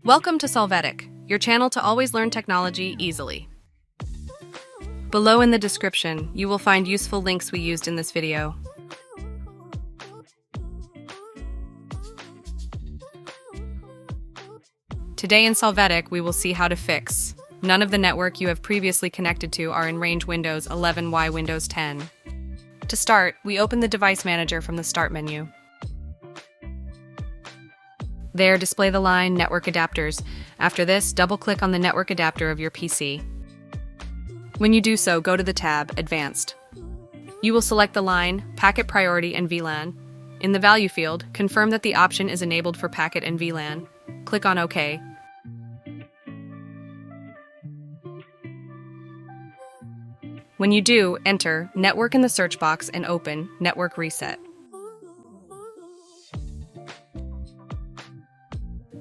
Welcome to Solvetic, your channel to always learn technology easily. Below in the description, you will find useful links we used in this video. Today in Solvetic, we will see how to fix none of the network you have previously connected to are in range Windows 11 y Windows 10. To start, we open the Device Manager from the Start menu. There, display the line Network Adapters. After this, double-click on the network adapter of your PC. When you do so, go to the tab Advanced. You will select the line Packet Priority and VLAN. In the Value field, confirm that the option is enabled for Packet and VLAN. Click on OK. When you do, enter Network in the search box and open Network Reset.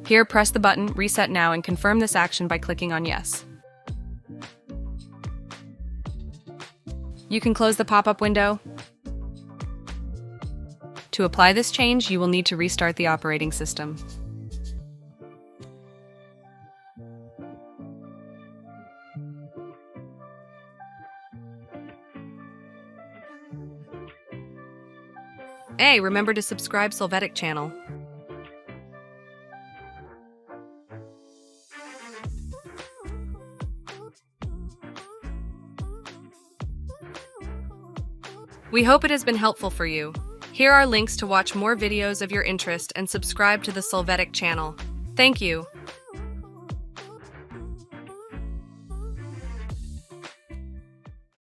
Here, press the button Reset Now and confirm this action by clicking on Yes. You can close the pop-up window. To apply this change, you will need to restart the operating system. Hey, remember to subscribe Solvetic channel. We hope it has been helpful for you. Here are links to watch more videos of your interest and subscribe to the Solvetic channel. Thank you.